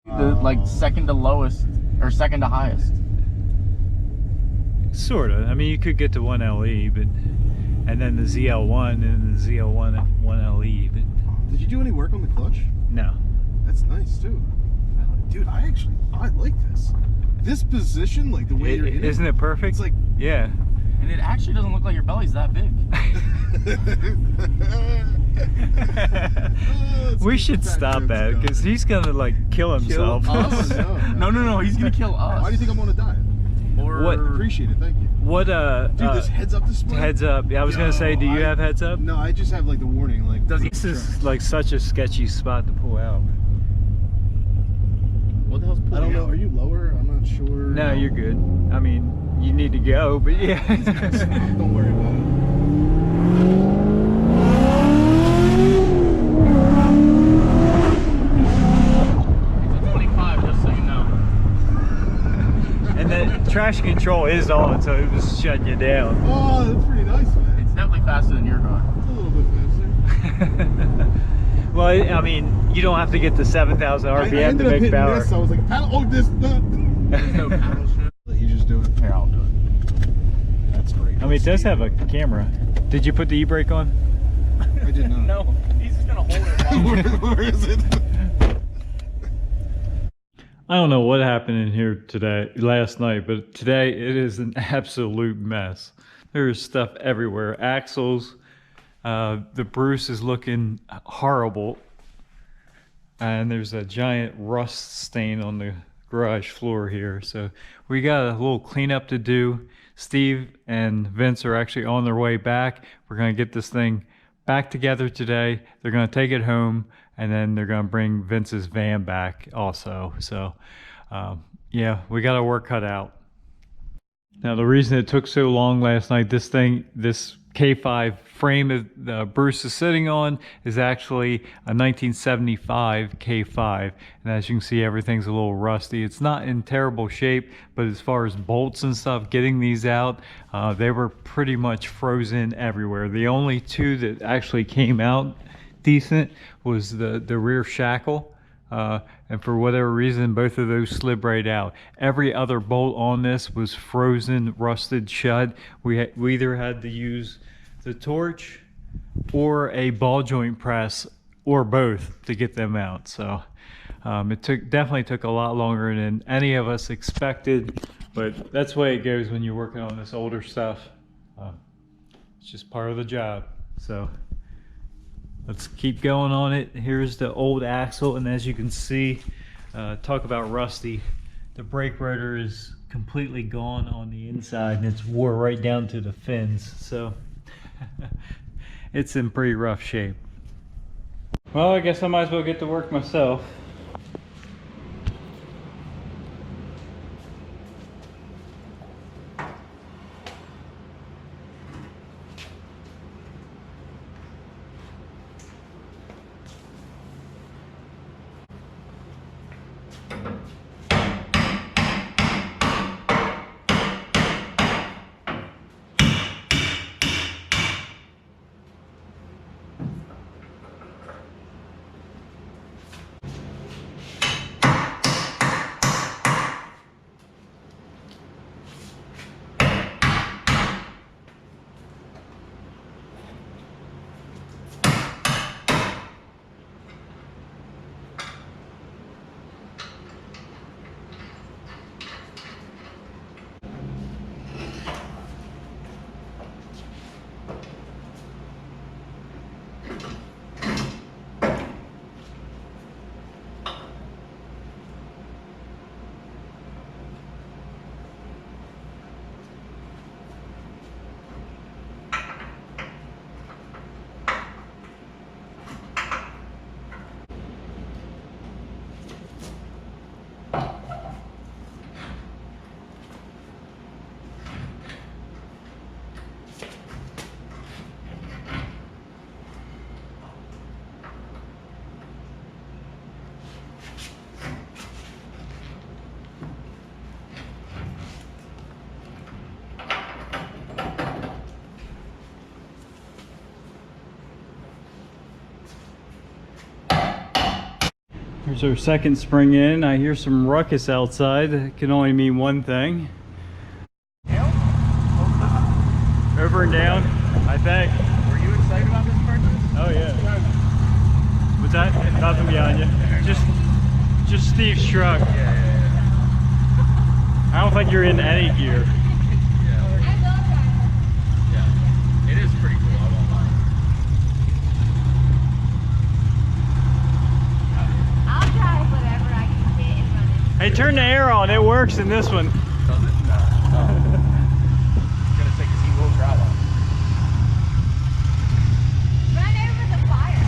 The like second to lowest or second to highest. Sort of. I mean, you could get to 1LE, but and then the ZL1 and the ZL1 1LE, but Did you do any work on the clutch? no. That's nice too. Dude, I like this. This position, like the way you're in it. Isn't it perfect? It's like, yeah. And it actually doesn't look like your belly's that big. We should stop that because he's gonna like kill himself. No, he's gonna kill us. Why do you think I'm on a diet? Or What? Appreciate it, thank you. What Dude, this heads up display. heads up. Yeah, I was gonna say, do you have heads up? No, I just have like the warning. Like, This is like such a sketchy spot to pull out. what the hell's pulling I don't know. out? Are you lower? I'm not sure. No, you're good. I mean, you need to go, but yeah. Don't worry about it. It's a 25, just so you know. And then traction control is on, so it was shutting you down. Oh, that's pretty nice, man. It's definitely faster than your car. It's a little bit faster. Well, I mean, you don't have to get to 7,000 I RPM to ended up make hitting power. this. I was like, paddle. Oh, this. There's no paddle shift. Let you just do it. Here, I'll do it. That's great. I mean, it does have a camera. Did you put the e-brake on? I did not. No, he's just gonna hold it. Where is it? I don't know what happened in here last night, but today it is an absolute mess. There's stuff everywhere. Axles, the Bruce is looking horrible. And there's a giant rust stain on the garage floor here. So we got a little cleanup to do. Steve and Vince are actually on their way back. We're gonna get this thing back together today. They're gonna take it home, and then they're gonna bring Vince's van back also. So yeah, we got our work cut out. Now the reason it took so long last night, this K5 frame that Bruce is sitting on is actually a 1975 K5, and as you can see, everything's a little rusty. It's not in terrible shape, but as far as bolts and stuff, getting these out, they were pretty much frozen everywhere. The only two that actually came out decent was the rear shackle, and for whatever reason, both of those slid right out. Every other bolt on this was frozen, rusted shut. We either had to use the torch or a ball joint press or both to get them out. So it definitely took a lot longer than any of us expected, but that's the way it goes when you're working on this older stuff. It's just part of the job. So let's keep going on it. Here's the old axle, and as you can see, talk about rusty. The brake rotor is completely gone on the inside, and it's wore right down to the fins. So it's in pretty rough shape. Well, I guess I might as well get to work myself. Here's our second spring in. I hear some ruckus outside. It can only mean one thing. Over and down, I think. Were you excited about this purchase? Oh yeah. What's that? Nothing behind you. Just Steve's truck. Yeah. I don't think you're in any gear. Yeah. It is pretty cool, I won't lie. I'll drive whatever I can fit and run it. Hey, turn the air on. It works in this one. Does it? No. It's gonna take a Z-Will drive on. Run over the fire.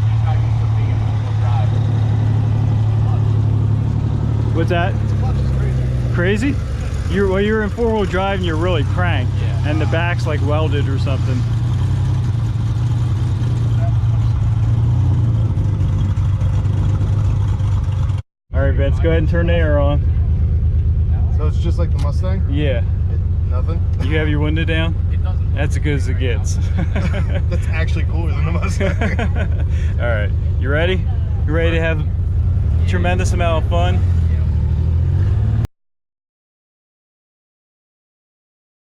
He's not used to being in four-wheel drive. What's that? Clutch is crazy. Crazy? You're in four-wheel drive and you're really cranked. Yeah. And the back's like welded or something. All right, Vince, go ahead and turn the air on. So it's just like the Mustang? Yeah. Nothing? You have your window down? It doesn't. That's as good as it gets. That's actually cooler than the Mustang. All right, you ready? You ready to have a tremendous amount of fun?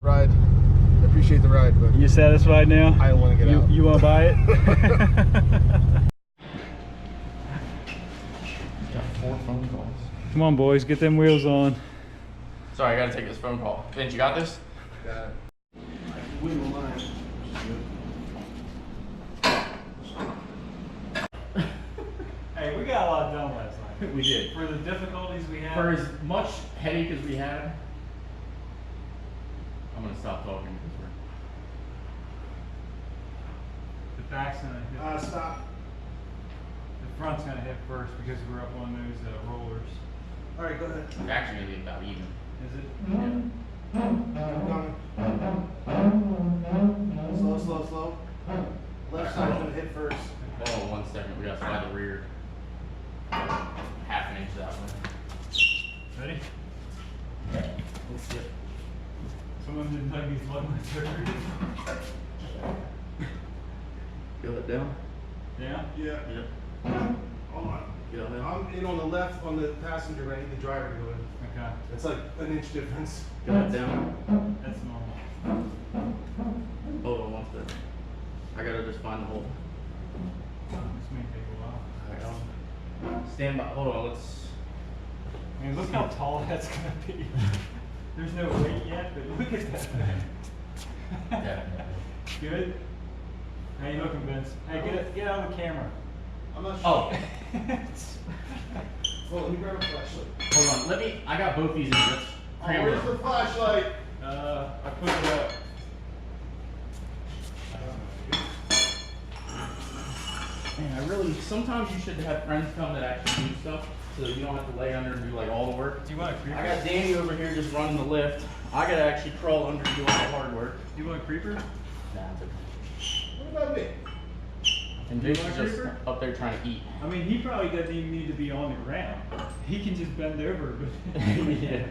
Ride. I appreciate the ride, but You satisfied now? I don't want to get out. You want to buy it? Got 4 phone calls. Come on, boys, get them wheels on. Sorry, I gotta take this phone call. Vince, you got this? Got it. Hey, we got a lot done last night. We did. For the difficulties we had. For as much headache as we had, I'm gonna stop talking because we're. The back's gonna hit. Stop. The front's gonna hit first because we're up on those rollers. All right, go ahead. It's actually gonna be about even. Is it? Slow, slow, slow. Left side's gonna hit first. Hold on 1 second. We gotta slide the rear half an inch that way. Ready? Let's see it. Someone didn't like these lug nuts. Feel it down? Yeah? Yeah. Yep. Hold on. Feel it. I'm in on the left on the passenger, but I need the driver to go in. Okay. It's like an inch difference. Feel it down. That's normal. Hold on 1 second. I gotta just find the hole. This may take a while. Alright, stand by. Hold on, let's. I mean, look how tall that's gonna be. There's no weight yet, but look at that thing. Yeah. Good? How you looking, Vince? Hey, get out of the camera. I'm not sure. Oh, Well, let me grab a flashlight. hold on. I got both these in. Let's cram Where's it. the flashlight? I put it up. Man, sometimes you should have friends come that actually do stuff so that you don't have to lay under and do like all the work. Do you want a creeper? I got Danny over here just running the lift. I gotta actually crawl under and do all the hard work. Do you want a creeper? Nah, it's okay. What about me? And Do you Jason's want a just creeper? up there trying to eat. I mean, he probably doesn't even need to be on the ground. He can just bend over. But Yeah.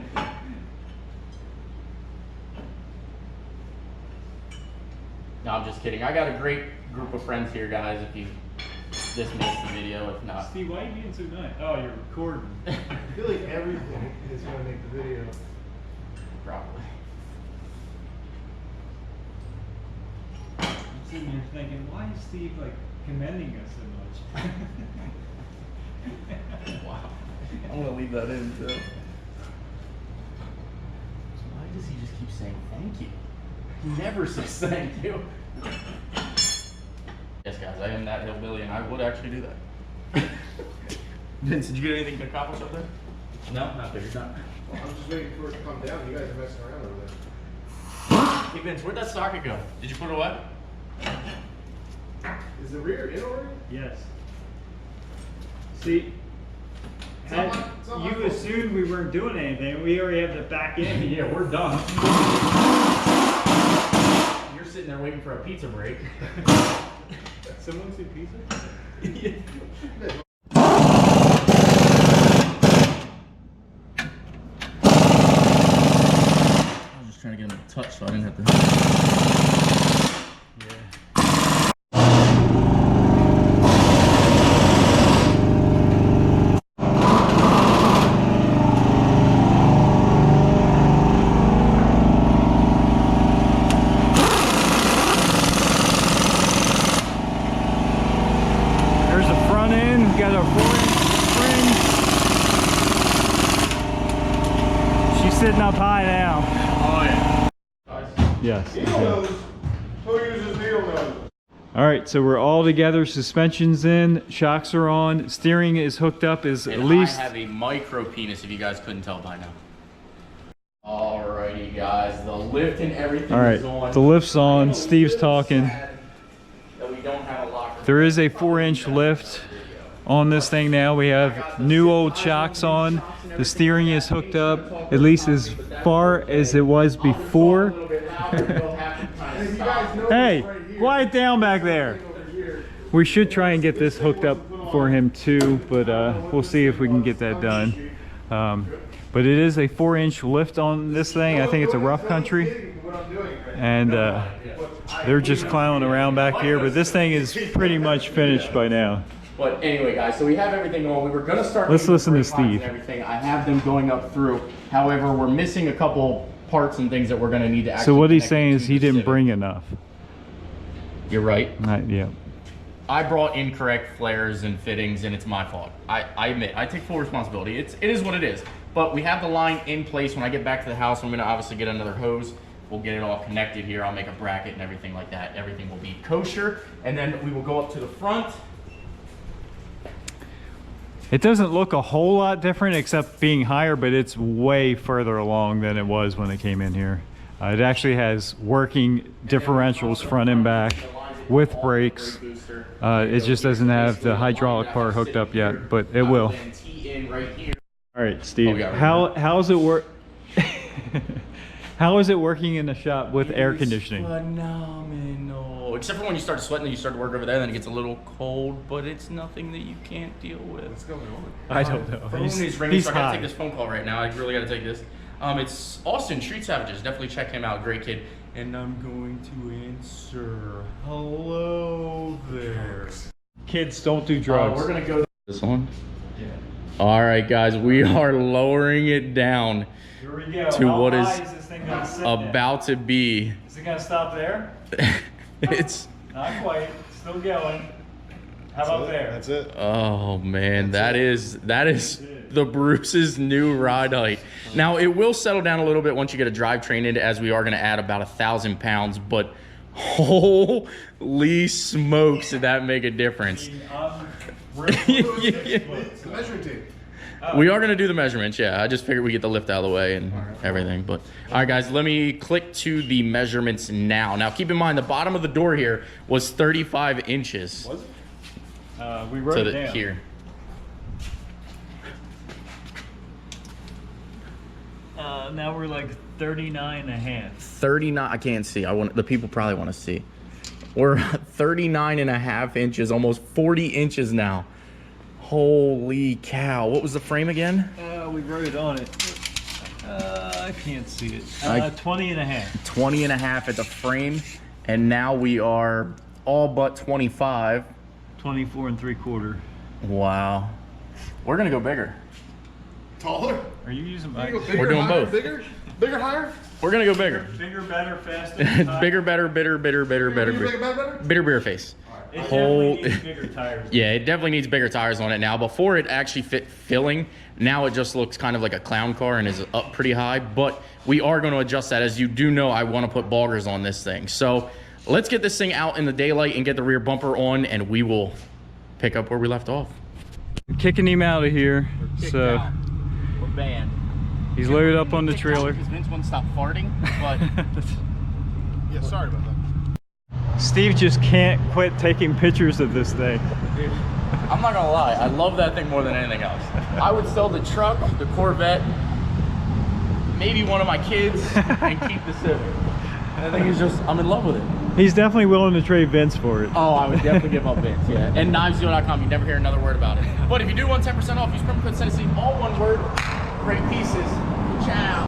No, I'm just kidding. I got a great group of friends here, guys, if you just missed the video. If not, Steve, why are you being so nice? Oh, you're recording. I feel like everything is gonna make the video. probably. I'm sitting here thinking, why is Steve like commending us so much? Wow. I'm gonna leave that in too. So why does he just keep saying thank you? He never says thank you. Yes, guys, I am that hillbilly, and I would actually do that. Vince, did you get anything accomplished up there? No, not there. Not. I'm just waiting for it to come down. You guys are messing around over there. Hey, Vince, where'd that socket go? Did you put it away? Is the rear in already? Yes. See, It's not my you fault. assumed we weren't doing anything. We already have the back end. Yeah, we're done. You're sitting there waiting for a pizza break. Someone see pizza? I was just trying to get him to touch so I didn't have to. Yeah. high now. Oh yeah. Yes. Needle nose. Who uses needle nose? All right, so we're all together. Suspension's in, shocks are on, steering is hooked up. Is And at least I have a micro penis, if you guys couldn't tell by now. Alrighty, guys, the lift and everything all right. is on. The lift's on. Steve's talking. That we don't have a locker. There is a 4-inch lift on this thing now. We have new old shocks on. The steering is hooked up, at least as far as it was before. Hey, quiet down back there. We should try and get this hooked up for him too, but we'll see if we can get that done. But it is a 4-inch lift on this thing. I think it's a rough country. And they're just clowning around back here, but this thing is pretty much finished by now. But anyway, guys, so we have everything on. We were gonna start. Let's listen to brake lines Steve. and everything. I have them going up through. However, we're missing a couple parts and things that we're gonna need to actually. So what he's connect saying to is he the didn't Civic. bring enough. You're right. Yeah. I brought incorrect flares and fittings, and it's my fault. I admit, I take full responsibility. It is what it is. But we have the line in place. When I get back to the house, I'm gonna obviously get another hose. We'll get it all connected here. I'll make a bracket and everything like that. Everything will be kosher. And then we will go up to the front. It doesn't look a whole lot different except being higher, but it's way further along than it was when it came in here. It actually has working differentials front and back with brakes. It just doesn't have the hydraulic part hooked up yet, but it will. All right, Steve, how's it work? How is it working in the shop with air conditioning? Phenomenal. Except for when you start sweating and you start to work over there, then it gets a little cold, but it's nothing that you can't deal with. What's going on? I don't know. Phone is ringing, so I gotta high. take this phone call right now. I really gotta take this. It's Austin, Street Savages. Definitely check him out. Great kid. And I'm going to answer. Hello there. Kids don't do drugs. We're gonna go this one. Yeah. All right, guys, we are lowering it down Here we go. to How what is high this thing gonna sit about to be. Is it gonna stop there? It's. Not quite. Still going. How about there? That's it. Oh man, that is the Bruce's new ride height. Now it will settle down a little bit once you get a drivetrain in, as we are going to add about 1,000 pounds. But holy smokes, did that make a difference? The measuring tape. We are going to do the measurements, yeah. I just figured we get the lift out of the way and everything. But all right, guys, let me click to the measurements now. Now, keep in mind, the bottom of the door here was 35 inches. Was it? We wrote it down. Here. Now we're like 39 and a half. 39, I can't see. The people probably want to see. We're 39 and a half inches, almost 40 inches now. Holy cow. What was the frame again? We wrote it on it. I can't see it. 20 and a half. 20 and a half at the frame. And now we are all but 25. 24 and 3/4. Wow. We're going to go bigger. Taller? Are you using my... Bigger, We're doing higher, both. Bigger, higher? We're going to go bigger. Bigger, better, faster. Bigger, better, bitter, bitter face. It definitely needs bigger tires. Yeah, it definitely needs bigger tires on it now. Before it actually fit filling, now it just looks kind of like a clown car and is up pretty high. But we are going to adjust that. As you do know, I want to put boggers on this thing. So let's get this thing out in the daylight and get the rear bumper on, and we will pick up where we left off. Kicking him out of here. So We're banned. he's loaded up on the trailer. Because Vince won't stop farting, but Yeah, sorry about that. Steve just can't quit taking pictures of this thing. dude, I'm not gonna lie, I love that thing more than anything else. I would sell the truck, the Corvette, maybe one of my kids, and keep the Civic. I think it's just, I'm in love with it. He's definitely willing to trade Vince for it. Oh, I would definitely give up Vince, yeah. And knivesdeal.com, you never hear another word about it. But if you do want 10% off, use promo code Sendit, all one word. Great pieces. Ciao.